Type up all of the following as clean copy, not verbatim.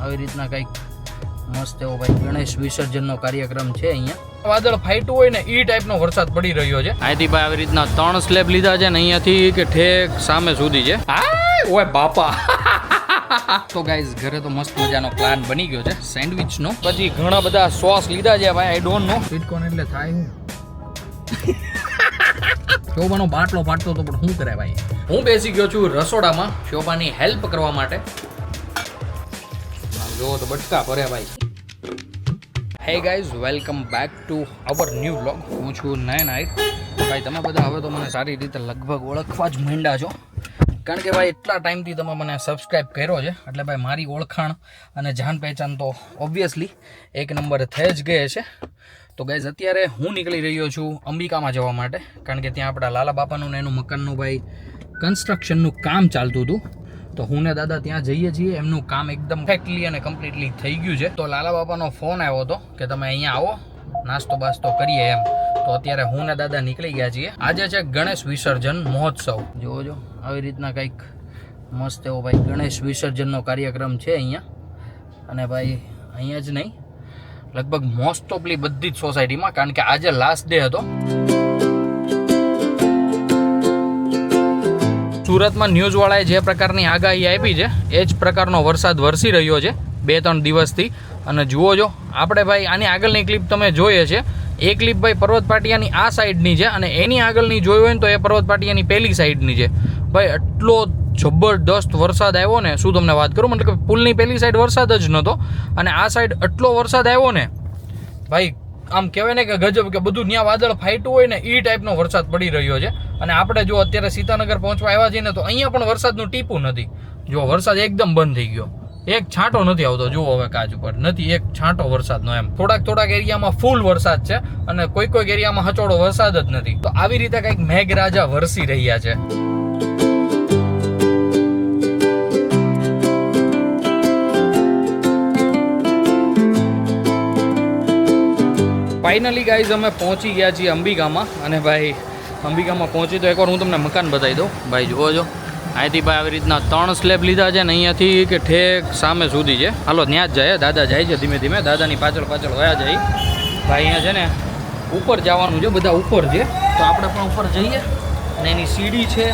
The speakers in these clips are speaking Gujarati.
આવી રીતના કંઈક મસ્ત એવો ભાઈ ગણેશ વિસર્જનનો કાર્યક્રમ છે અહીંયા. વાદળ ફાટ્યું હોય ને એ ટાઈપનો વરસાદ પડી રહ્યો છે. અહીંથી ભાઈ આવી રીતના 3 સ્લેબ લીધા છે ને અહીંયાથી કે ઠેક સામે સુધી છે. ઓય બાપા. તો ગાઈઝ ઘરે તો મસ્ત મજાનો પ્લાન બની ગયો છે સેન્ડવિચનો. પછી ઘણા બધા સોસ લીધા છે ભાઈ. આઈ ડોન્ટ નો સ્વીટકોર્ન એટલે થાય હું શોભાનો બાટલો ફાટતો તો પણ શું કરે ભાઈ. હું બેસી ગયો છું રસોડામાં શોભાની હેલ્પ કરવા માટે. જો તો બટકા ભરે ભાઈ. Hey guys, welcome back to our new vlog. હું છું નયન આઈ. ભાઈ તમે બધા હવે તો મને સારી રીતે લગભગ ઓળખવા જ માંડ્યા છો, કારણ કે ભાઈ એટલા ટાઈમથી તમે મને સબસ્ક્રાઈબ કર્યો છે એટલે ભાઈ મારી ઓળખાણ અને જાન પહેચાન તો ઓબ્વિયસલી એક નંબર થઈ જ ગઈ છે. તો ગાઈઝ અત્યારે હું નીકળી રહ્યો છું અંબિકામાં જવા માટે, કારણ કે ત્યાં આપણા લાલા બાપાનું ને એનું મકાનનું ભાઈ કન્સ્ટ્રક્શનનું કામ ચાલતું હતું. તો હું ને દાદા ત્યાં જઈએ છીએ. એમનું કામ એકદમ પરફેક્ટલી અને કમ્પ્લીટલી થઈ ગયું છે. તો લાલા બાપાનો ફોન આવ્યો હતો કે તમે અહીંયા આવો, નાસ્તો બાસ્તો કરીએ એમ. તો અત્યારે હું ને દાદા નીકળી ગયા છીએ. આજે છે ગણેશ વિસર્જન મહોત્સવ. જોજો આવી રીતના કંઈક મસ્ત એવો ભાઈ ગણેશ વિસર્જનનો કાર્યક્રમ છે અહીંયા. અને ભાઈ અહીંયા જ નહીં, લગભગ મોસ્ટ ઓફલી બધી જ સોસાયટીમાં, કારણ કે આજે લાસ્ટ ડે હતો. સુરતમાં ન્યૂઝવાળાએ જે પ્રકારની આગાહી આપી છે એ જ પ્રકારનો વરસાદ વરસી રહ્યો છે 2-3 દિવસથી. અને જુઓ જો આપણે ભાઈ આની આગળની ક્લિપ તમે જોઈએ છે. એ ક્લિપ ભાઈ પર્વત પાટિયાની આ સાઈડની છે અને એની આગળની જોઈ હોય ને તો એ પર્વત પાટિયાની પહેલી સાઈડની છે. ભાઈ એટલો જબરદસ્ત વરસાદ આવ્યો ને, શું તમને વાત કરું, મતલબ કે પુલની પહેલી સાઈડ વરસાદ જ નહોતો અને આ સાઈડ એટલો વરસાદ આવ્યો ને ભાઈ, આમ કહેવાય ને કે ગજબ, કે બધું ત્યાં વાદળ ફાટ્યું હોય ને એ ટાઈપનો વરસાદ પડી રહ્યો છે. અને આપણે જો અત્યારે સીતાનગર પહોંચવા આવ્યા છીએ ને તો અહીંયા પણ વરસાદનું ટીપું નથી. જો વરસાદ એકદમ બંધ થઈ ગયો, એક છાંટો નથી આવતો. જુઓ હવે કાચ ઉપર નથી એક છાંટો વરસાદનો. એમ થોડાક એરિયામાં ફૂલ વરસાદ છે અને કોઈક એરિયામાં હચોડો વરસાદ જ નથી. તો આવી રીતે કંઈક મેઘરાજા વરસી રહ્યા છે. ફાઇનલી ગાઈઝ અમે પહોંચી ગયા છીએ અંબિકામાં. અને ભાઈ અંબિકામાં પહોંચી તો એકવાર હું તમને મકાન બતાવી દઉં. ભાઈ જુઓ જો અહીંથી ભાઈ આવી રીતના 3 સ્લેબ લીધા છે ને અહીંયાથી કે ઠેક સામે સુધી છે. હાલો ત્યાં જ જાય, દાદા જાય છે ધીમે ધીમે, દાદાની પાછળ વયા જાય. ભાઈ અહીંયા છે ને ઉપર જવાનું છે, બધા ઉપર છે. તો આપણે પણ ઉપર જઈએ અને એની સીડી છે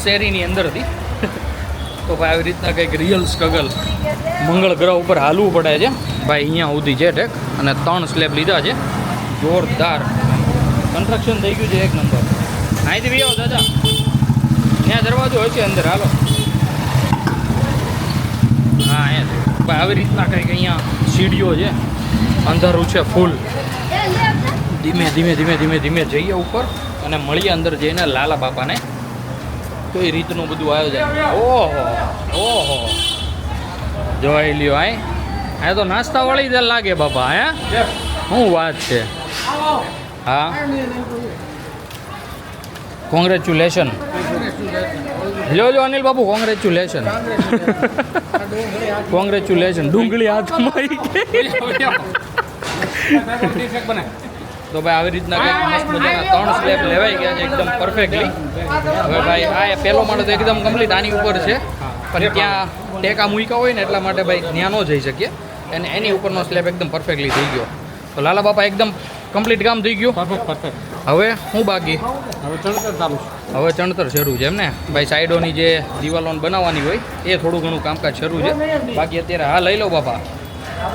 શેરીની અંદરથી. તો ભાઈ આવી રીતના કંઈક રિયલ સ્ટ્રગલ મંગળ ગ્રહ ઉપર હાલવું પડે છે ભાઈ. અહીંયા સુધી છે ઠેક અને 3 સ્લેબ લીધા છે. જોરદાર કન્સ્ટ્રક્શન થઈ ગયું છે, એક નંબર. અહીંથી બી આવો દાદા, ત્યાં દરવાજો હોય છે અંદર. હાલો હા અહીંયા ભાઈ આવી રીતના કંઈક અહીંયા સીડીઓ છે, અંધારું છે ફૂલ. ધીમે ધીમે જઈએ ઉપર અને મળીએ અંદર જઈને લાલા બાપાને. તો એ રીતનું બધું આયોજન. ઓહો જોઈ લ્યો. આ તો નાસ્તા વાળી જ લાગે બાપા. હે શું વાત છે. હા કોંગ્રેચ્યુલેશન. લ્યો જો અનિલ બાબુ, કોંગ્રેચ્યુલેશન. ડુંગળી હાથમાં. તો ભાઈ આવી રીતના કંઈક મસ્ત મજાના 3 સ્લેબ લેવાઈ ગયા છે એકદમ પરફેક્ટલી. હવે ભાઈ આ પહેલો માળો તો એકદમ કમ્પ્લીટ આની ઉપર છે, પણ ત્યાં ટેકા મૂક્યા હોય ને એટલા માટે ભાઈ ત્યાં ન જઈ શકીએ. અને એની ઉપરનો સ્લેબ એકદમ પરફેક્ટલી થઈ ગયો. તો લાલા બાપા એકદમ કમ્પ્લીટ કામ થઈ ગયું. હવે શું બાકી? હવે ચણતર શરૂ છે એમ ને ભાઈ. સાઈડોની જે દિવાલો બનાવવાની હોય એ થોડું ઘણું કામકાજ શરૂ છે. બાકી અત્યારે હા લઈ લો બાપા.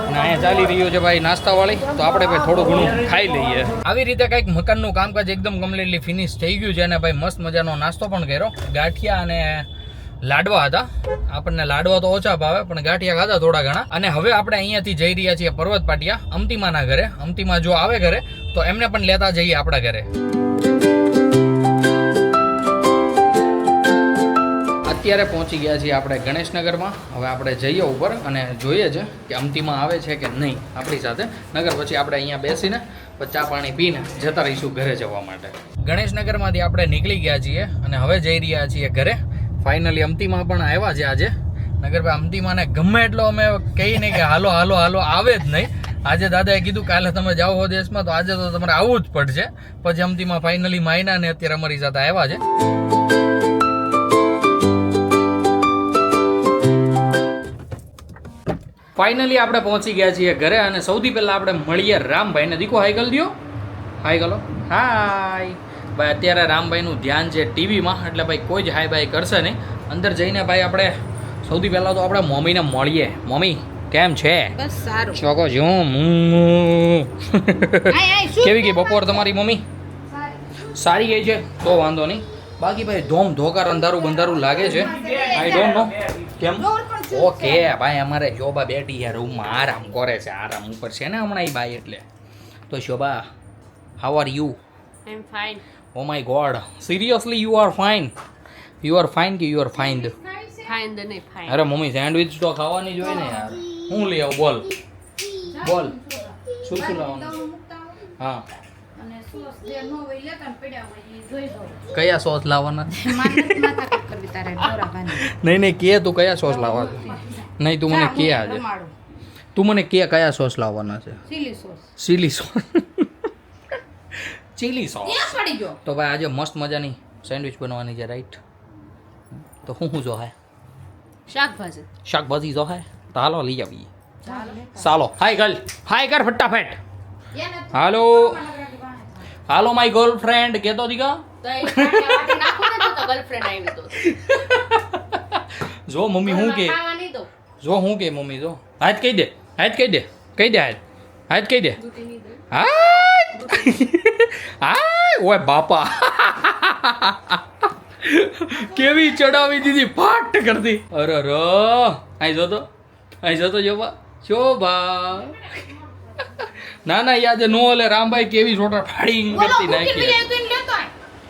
અને અહીંયા ચાલી રહ્યો છે ભાઈ નાસ્તાવાળી. તો આપણે ભાઈ થોડું ઘણું ખાઈ લઈએ. આવી રીતે કંઈક મકાનનું કામકાજ એકદમ કમ્પ્લીટલી ફિનિશ થઈ ગયું છે. અને ભાઈ મસ્ત મજાનો નાસ્તો પણ કર્યો. ગાંઠિયા અને લાડવા હતા. આપણને લાડવા તો ઓછા ભાવે પણ ગાંઠિયા ખાધા થોડા ઘણા. અને હવે આપણે અહીંયાથી જઈ રહ્યા છીએ પર્વત પાટિયા અમતીમાના ઘરે. અમતીમાં જો આવે ઘરે તો એમને પણ લેતા જઈએ આપણા ઘરે. અત્યારે પહોંચી ગયા છીએ આપણે ગણેશનગરમાં. હવે આપણે જઈએ ઉપર અને જોઈએ છે કે અમતીમાં આવે છે કે નહીં આપણી સાથે. નગર પછી આપણે અહીંયા બેસીને ચા પાણી પીને જતા રહીશું ઘરે જવા માટે. ગણેશનગરમાંથી આપણે નીકળી ગયા છીએ અને હવે જઈ રહ્યા છીએ ઘરે. ફાઇનલી અમતીમાં પણ આવ્યા છે આજે. નગરભાઈ અમતીમાં ને ગમે એટલો અમે કહીને કે હાલો આવે જ નહીં. આજે દાદાએ કીધું કાલે તમે જાઓ હો દેશમાં, તો આજે તો તમારે આવવું જ પડશે. પછી અમતીમાં ફાઇનલી માયના ને અત્યારે અમારી સાથે આવ્યા છે. ફાઇનલી આપણે પહોંચી ગયા છીએ ઘરે અને સૌથી પહેલાં આપણે મળીએ રામભાઈને. દીકો હાઈ કરી દો. હાઈ કરો. હાય ભાઈ. અત્યારે રામભાઈનું ધ્યાન છે ટીવીમાં, એટલે ભાઈ કોઈ જ હાઈ બાય કરશે નહીં. અંદર જઈને ભાઈ આપણે સૌથી પહેલાં તો આપણે મમ્મીને મળીએ. મમ્મી કેમ છે? બસ સારું. ચોકો જો કેવી ગઈ બપોર તમારી મમ્મી? સારી ગઈ છે તો વાંધો નહીં. બાકી ભાઈ ધોમ ધોકાર અંધારું બંધારું લાગે છે. આઈ ડોન્ટ નો કેમ. ઓકે ભાઈ અમારે શોભા બેઠી છે રૂમમાં, આરામ કરે છે. આરામ ઉપર છે ને હમણાં એ બાઈ એટલે. તો Shobha how are you? I am fine. Oh my god, seriously you are fine? You are fine કે યુ આર ફાઇન્ડ? ફાઇન દ નહીં ફાઇન. અરે મમ્મી સેન્ડવિચ તો ખાવાની જોઈએ ને યાર. હું લઈ આવું બોલ બોલ. શું શું લાવવાનું? હા અને સોસ જે નો હોય લેતા ને પડ્યા હોય એ જોઈ દો. કયા સોસ લાવવાના? માથા કટ કરવી તારે દોરા બાંધી. નહીં કે તું કયા સોસ લાવવાના? નહીં તું મને કે આજે. તું મને કે કયા સોસ લાવવાના છે? Chilli sauce. Chilli sauce. Chilli sauce. ક્યાં પડી ગયો? તો ભાઈ આજે મસ્ત મજાની સેન્ડવિચ બનવાની છે રાઈટ. તો હું જો હે શાકભાજી. શાકભાજી જો હે તો હાલો લઈ આવીએ. ચાલો હાય કર. હાય કર ફટાફટ. હાલો હાલો માય ગર્લફ્રેન્ડ કેતો દીકા. જો મમ્મી હું કે જો હું કે મમ્મી જો હાથ કહી દે. હાથ કહી દે. કહી દે હાથ. હાથ કહી દે. હાય ઓય બાપા. કેવી ચડાવી દીધી ફાટ કરતી. અરે ર આઈ જો તો. આઈ જો તો જોબા શોભા. ના ના યાદ નો ઓલે રામભાઈ કેવી છોટા ફાડી કરતી નાખી.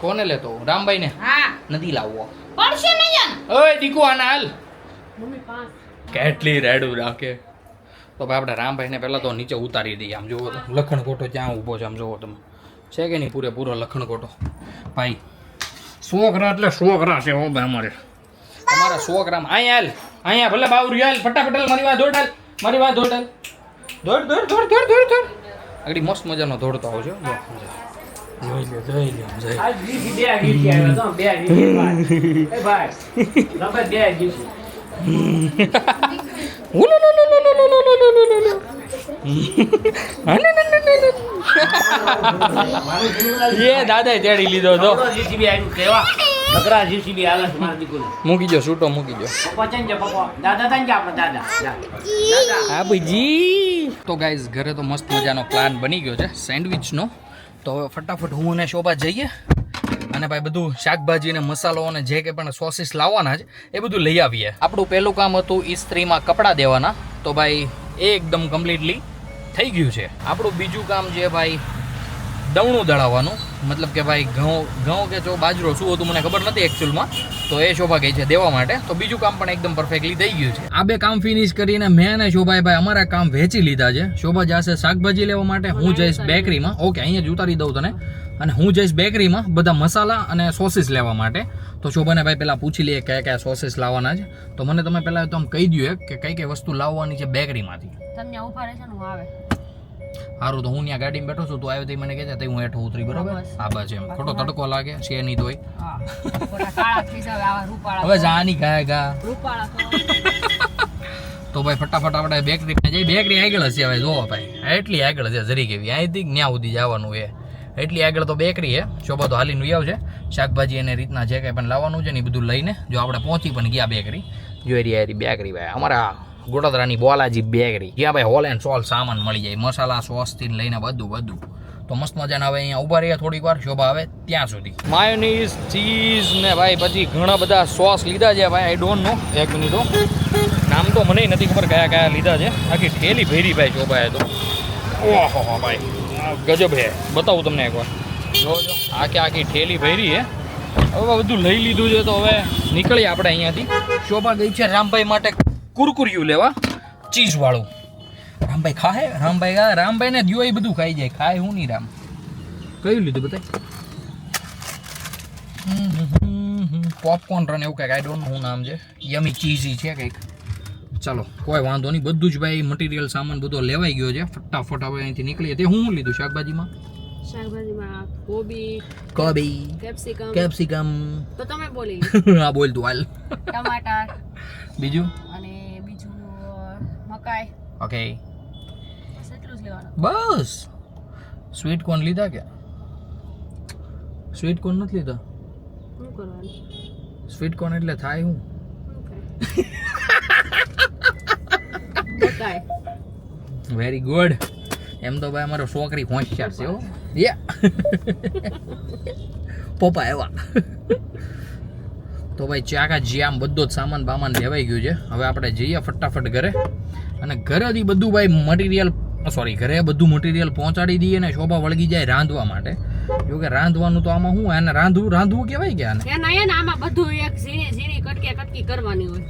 કોને લેતો? રામભાઈ ને. હા નથી લાવવો. પડશે નહીં. ઓય દીકુ આના હાલ. મમ્મી પાંચ. કેટલી રેડું રાખે. તો ભાઈ આપણે રામભાઈને પહેલાં તો નીચે ઉતારી દઈએ. આમ જુઓ તો લખણકોટો ક્યાં ઊભો છે આમ જુઓ તમે. છે કે નહીં પૂરેપૂરો લખણકોટો ભાઈ. છોકરા એટલે છોકરા છે હો ભાઈ અમારે. અમારા છોકરામાં અહીંયા હાલ. અહીંયા ભલે બાવરી હાલ. ફટાફટ હાલ. મારી વાત દોડ હાલ. મારી વાત દોડ હાલ. દોડ દોડ દોડ દોડ દોડ દોડ. આગળ મસ્ત મજાનો દોડતો આવજો. જોઈ લે જોઈ લે જોઈ. આજ બીજી બે ગીત આવ્યો તો બે ગીત એ ભાઈ તમે બે ગીત એ દાદા તેડી લીધો તો. જીસીબી આવ્યું કેવા નકરા જીસીબી આલે છે મારા દીકરો. મૂકી જો છૂટો મૂકી જો. પપ્પા ચંજ પપ્પા દાદા તંજ આપણે દાદા હા ભાઈજી. તો ગાઈઝ ઘરે તો મસ્ત મજાનો પ્લાન બની ગયો છે સેન્ડવિચનો. તો હવે ફટાફટ હું અને શોભા જઈએ અને ભાઈ બધું શાકભાજી અને મસાલો અને જે કંઈ પણ સોસીસ લાવવાના છે એ બધું લઈ આવીએ. આપણું પહેલું કામ હતું ઇસ્ત્રીમાં કપડાં દેવાના. તો ભાઈ એ એકદમ કમ્પ્લીટલી થઈ ગયું છે. આપણું બીજું કામ છે ભાઈ દવણું દળાવવાનું. મતલબ કે ભાઈ ઘઉં કે જો બાજરો શું હતું મને ખબર નથી એકચ્યુઅલમાં. તો એ શોભા ગઈ છે દેવા માટે. તો બીજું કામ પણ એકદમ પરફેક્ટલી થઈ ગયું છે. આ બે કામ ફિનિશ કરીને મેં અને શોભાએ ભાઈ અમારા કામ વહેંચી લીધા છે. શોભા જશે શાકભાજી લેવા માટે, હું જઈશ બેકરીમાં. ઓકે અહીંયા જ ઉતારી દઉં તને. અને હું જઈશ બેકરીમાં બધા મસાલા અને સોસીસ લેવા માટે. તો શોભાને ભાઈ પહેલાં પૂછી લઈએ કયા કયા સોસીસ લાવવાના છે. તો મને તમે પહેલાં તો આમ કહી દો કે કઈ કઈ વસ્તુ લાવવાની છે બેકરીમાંથી. તમને ઉભા રહેશે ને હું આવે. સારું તો હું ત્યાં ગાડીમાં બેઠો છું. તું આવ્યો તો મને કહેતા હું હેઠો ઉતરી બરોબર. આ બસ એમ ખોટો તડકો લાગે છે નહીં તોય. હા ખોટા કાળા થઈ જાવ આવા રૂપાળા. હવે જાની ગાય ગા રૂપાળા તો ભાઈ ફટાફટ આપણે બેકરીમાં જઈએ. બેકરી આગળ હશે હવે જોવો ભાઈ. એટલી આગળ છે જરી કેવી. અહીંથી ત્યાં સુધી જવાનું છે. એટલી આગળ તો બેકરી છે. શોભા તો હાલીને આવશે. શાકભાજી અને રીતના જે કંઈ પણ લાવવાનું છે ને એ બધું લઈને જો આપણે પહોંચી પણ ગયા બેકરી. જોઈ રહ્યા બેકરી ભાઈ અમારા ગોડાદરાની બોલાજી બેકરી. જ્યાં ભાઈ હોલ એન્ડ સોલ સામાન મળી જાય. મસાલા સોસથી લઈને બધું. તો મસ્ત મજાના હવે અહીંયા ઊભા રહ્યા થોડીક વાર. શોભા આવે ત્યાં સુધી. માયોનીઝ ચીઝ ને ભાઈ પછી ઘણા બધા સોસ લીધા છે ભાઈ. I don't know. એક મિનિટ નામ તો મને નથી ખબર કયા કયા લીધા છે. આખી ઠેલી ભેરી ભાઈ શોભાએ તો. ઓહો ભાઈ ગજબ હે. બતાવું તમને એકવાર જોજો. આખી ઠેલી ભરી છે. હવે બધું લઈ લીધું છે. તો હવે નીકળીએ આપણે અહીંયાથી. શોભા ગઈ છે રામભાઈ માટે કુરકુરિયું લેવા ચીઝવાળું. રામભાઈ ખાહે? રામભાઈને દ્યો એ બધું ખાઈ જાય. ખાય હું નહીં રામ. કયું લીધું બતાય? પોપકોર્ન રન એવું કંઈક. આઈ ડોન્ટ નો શું નામ છે. યમી ચીઝી છે કંઈક. ચાલો કોઈ વાંધો નહીં. બધું જ ભાઈ મટીરિયલ સામાન બધો લેવાઈ ગયો છે. ફટાફટ હવે અહીંથી નીકળીએ. તે હું લીધું શાકભાજીમાં? શાકભાજીમાં કોબી કેપ્સિકમ. તો તમે બોલી. હા બોલ તું હાલ. ટમાટર બીજું અને બીજું ઓકે ઓકે બસ એટલું જ લેવાનું. બસ સ્વીટ કોર્ન લીધા કે સ્વીટ કોર્ન નથી લીધા શું કરવાનું? સ્વીટ કોર્ન એટલે થાય હું ઓકે વેરી ગુડ એમ તો ભાઈ અમારો છોકરી હોશિયાર છે હો યા પપ્પા એવા તો ભાઈ ચાકા જ્યામ બધો જ સામાન બામાન લેવાઈ ગયું છે હવે આપણે જઈએ ફટાફટ ઘરે અને ઘરેથી બધું ભાઈ મટીરિયલ ઘરે બધું મટીરિયલ પહોંચાડી દઈએ ને શોભા વળગી જાય રાંધવા માટે જો કે રાંધવાનું તો આમાં શું એને રાંધવું કહેવાય કે આને આમાં બધું એક ઝીણી કટકી કરવાની હોય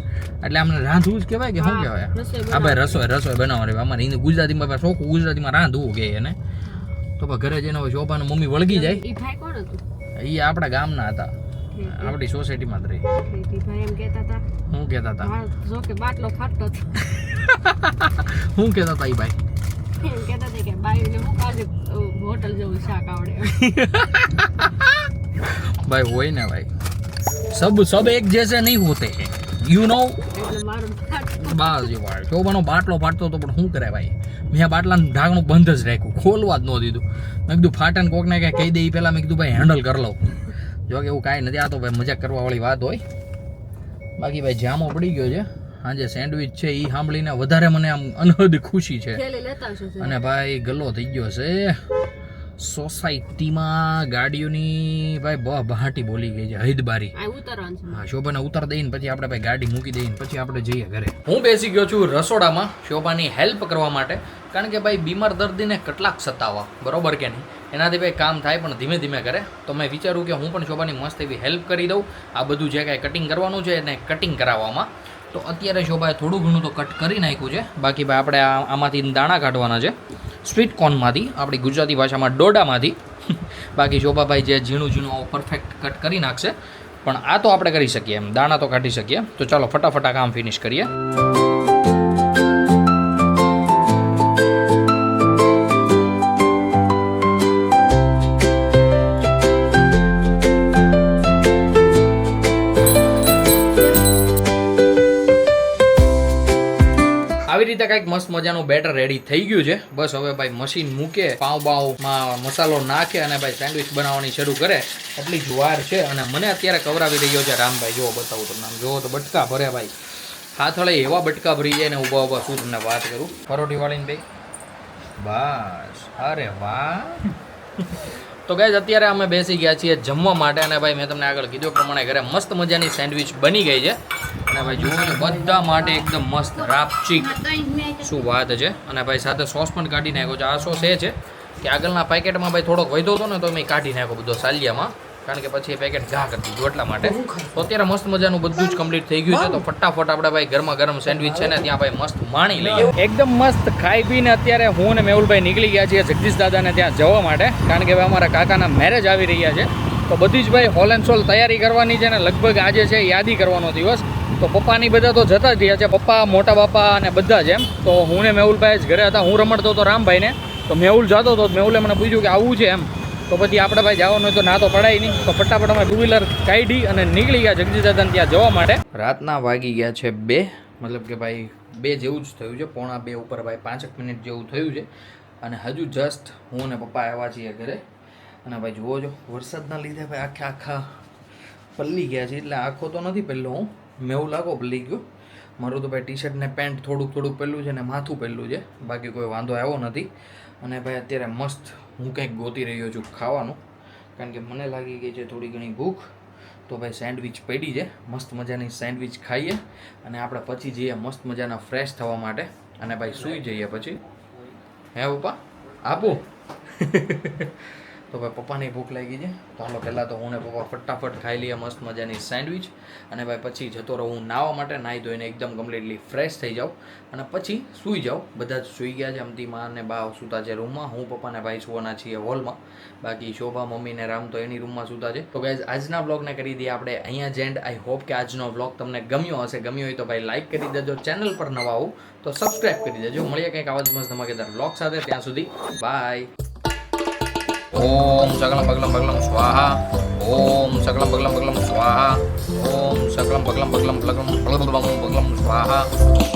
એટલે આમને રાંધવું જ કહેવાય કે શું કહેવાય હા ભાઈ રસોઈ બનાવવાની અમારે હિન્દી ગુજરાતીમાં ચોખ્ખું ગુજરાતીમાં રાંધવું કે એને તો ભાઈ ઘરે જઈને હવે શોભાને મમ્મી વળગી જાય ઈ ભાઈ કોણ હતું? એ આપણા ગામના હતા આપણી સોસાયટીમાં જ રહી ઈ ભાઈ એમ કહેતા હતા શું કહેતા હતા જો કે બાટલો ફાટતો હતો શું કહેતા હતા એ ભાઈ એમ કહેતા હતા કે બાઈને હું કાજે હોટલ જેવું શાક આવડે भाई હોય ને ભાઈ सब एक जैसे नहीं होते हैं यू नो એટલે મારું બસ એ ભાઈ શોભાનો બાટલો ફાટતો તો પણ શું કરે ભાઈ મેં આ બાટલાનું ઢાંકણું બંધ જ રાખ્યું ખોલવા જ ન દીધું મેં કીધું ફાટન કોકને કંઈ કહી દે એ પહેલાં મેં કીધું ભાઈ હેન્ડલ કરી લઉં જો કે એવું કાંઈ નથી આ તો ભાઈ મજાક કરવાવાળી વાત હોય બાકી ભાઈ જામો પડી ગયો છે આજે સેન્ડવિચ છે એ સાંભળીને વધારે મને આમ અનહદ ખુશી છે થેલી લેતા આવશો અને ભાઈ ગલ્લો થઈ ગયો છે સોસાયટીમાં ગાડીઓની ભાઈ બહાટી બોલી ગઈ છે હૈદબારી આ ઉતરવાનું છે હા શોભાને ઉતાર દઈને પછી આપણે ભાઈ ગાડી મૂકી દઈને પછી આપણે જઈએ ઘરે હું બેસી ગયો છું રસોડામાં શોભાની હેલ્પ કરવા માટે કારણ કે ભાઈ બીમાર દર્દીને કેટલાક સતાવવા બરોબર કે નહીં એનાથી ભાઈ કામ થાય પણ ધીમે ધીમે કરે તો મેં વિચાર્યું કે હું પણ શોભાની મસ્ત એવી હેલ્પ કરી દઉં આ બધું જે કાંઈ કટિંગ કરવાનું છે એને કટિંગ કરાવવામાં તો અત્યારે શોભાએ થોડું ઘણું તો કટ કરી નાખ્યું છે બાકી ભાઈ આપણે આમાંથી દાણા કાઢવાના છે સ્વીટ કોર્નમાંથી આપણી ગુજરાતી ભાષામાં ડોડામાંથી બાકી શોભાભાઈ જે ઝીણું પરફેક્ટ કટ કરી નાખશે પણ આ તો આપણે કરી શકીએ એમ દાણા તો કાઢી શકીએ તો ચાલો ફટાફટ આ કામ ફિનિશ કરીએ આવી રીતે કંઈક મસ્ત મજાનું બેટર રેડી થઈ ગયું છે બસ હવે ભાઈ મશીન મૂકે પાઉં મસાલો નાખે અને ભાઈ સેન્ડવિચ બનાવવાની શરૂ કરે એટલી જ વાર છે અને મને અત્યારે કવરાવી રહ્યો છે રામભાઈ જો બતાવું તમને આમ જોવો તો બટકા ભરે ભાઈ હાથ વળે એવા બટકા ભરી જાય ને ઊભા શું તમને વાત કરું પરોઠી વાળીને ભાઈ બસ અરે વાહ તો ગાઈઝ અત્યારે અમે બેસી ગયા છીએ જમવા માટે અને ભાઈ મેં તમને આગળ કીધું પ્રમાણે ઘરે મસ્ત મજાની સેન્ડવિચ બની ગઈ છે અને ભાઈ જુઓ ને બધા માટે એકદમ મસ્ત રાપચીક શું વાત છે અને ભાઈ સાથે સોસ પણ કાઢી નાખ્યો છે આ સોસ એ છે કે આગળના પેકેટમાં ભાઈ થોડોક વધ્યો હતો ને તો મેં કાઢી નાખ્યો બધો સાલિયામાં કારણ કે પછી એ પેકેટ ઘા કરી દીધું એટલા માટે તો અત્યારે મસ્ત મજાનું બધું જ કમ્પ્લીટ થઈ ગયું છે તો ફટાફટ આપણે ભાઈ ગરમ સેન્ડવિચ છે ને ત્યાં ભાઈ મસ્ત માણી લઈએ એકદમ મસ્ત ખાઈ પીને અત્યારે હું અને મેહુલભાઈ નીકળી ગયા છીએ જગદીશ દાદાને ત્યાં જવા માટે કારણ કે ભાઈ અમારા કાકાના મેરેજ આવી રહ્યા છે તો બધી જ ભાઈ હોલ એન્ડ સોલ તૈયારી કરવાની છે ને લગભગ આજે છે યાદી કરવાનો દિવસ તો પપ્પાની બધા તો જતા જ રહ્યા છે પપ્પા મોટા બાપા અને બધા જ એમ તો હું ને મેહુલભાઈ જ ઘરે હતા હું રમડતો હતો રામભાઈને તો મેહુલ જતો હતો મેહુલે મને પૂછ્યું કે આવું છે એમ તો પછી આપણે ભાઈ જવાનું હોય તો ના તો પડાય નહીં તો ફટાફટ અમે ટુ વ્હીલર કાઢી અને નીકળી ગયા જગદીશ દાદાને ત્યાં જવા માટે રાતના વાગી ગયા છે 2 મતલબ કે ભાઈ 2 જેવું જ થયું છે 1:45 ઉપર ભાઈ 5 મિનિટ જેવું થયું છે અને હજુ જસ્ટ હું ને પપ્પા આવ્યા છીએ ઘરે અને ભાઈ જુઓ છો વરસાદના લીધે ભાઈ આખા પલ્લી ગયા છે એટલે આખો તો નથી પહેલો હું મેવું લાગો પલ્લી ગયો મારું તો ભાઈ ટી શર્ટ ને પેન્ટ થોડુંક પહેલું છે ને માથું પહેલું છે બાકી કોઈ વાંધો આવ્યો નથી અને ભાઈ અત્યારે મસ્ત હું કંઈક ગોતી રહ્યો છું ખાવાનું કારણ કે મને લાગી ગઈ છે થોડી ઘણી ભૂખ તો ભાઈ સેન્ડવિચ પડી છે મસ્ત મજાની સેન્ડવિચ ખાઈએ અને આપણે પછી જઈએ મસ્ત મજાના ફ્રેશ થવા માટે અને ભાઈ સૂઈ જઈએ પછી હે પપ્પા આપું તો ભાઈ પપ્પાની ભૂખ લાગી છે તો હાલો પહેલાં તો હું ને પપ્પા ફટાફટ ખાઈ લઈએ મસ્ત મજાની સેન્ડવિચ અને ભાઈ પછી જતો રહું હું નાહવા માટે નાહી ધોઈને એકદમ કમ્પ્લીટલી ફ્રેશ થઈ જાઉં અને પછી સૂઈ જાઉં બધા જ સૂઈ ગયા છે અમતી માં અને બા સૂતા છે રૂમમાં હું પપ્પાને ભાઈ સુવાના છીએ હોલમાં બાકી શોભા મમ્મી ને રામ તો એની રૂમમાં સૂતા છે તો ગાઈઝ આજના બ્લોગને કરી દઈએ આપણે અહીંયા જ એન્ડ આઈ હોપ કે આજનો બ્લોગ તમને ગમ્યો હશે ગમ્યો હોય તો ભાઈ લાઈક કરી દેજો ચેનલ પર નવા આવું તો સબસ્ક્રાઈબ કરી દેજો મળીએ કંઈક આવા જ મસ્ત ધમાકેદાર બ્લોગ સાથે ત્યાં સુધી બાય ओम सकलम बगलम बगलम स्वाहा ओम सकलम बगलम बगलम स्वाहा ओम सकलम बगलम बगलम बगलम बगलम स्वाहा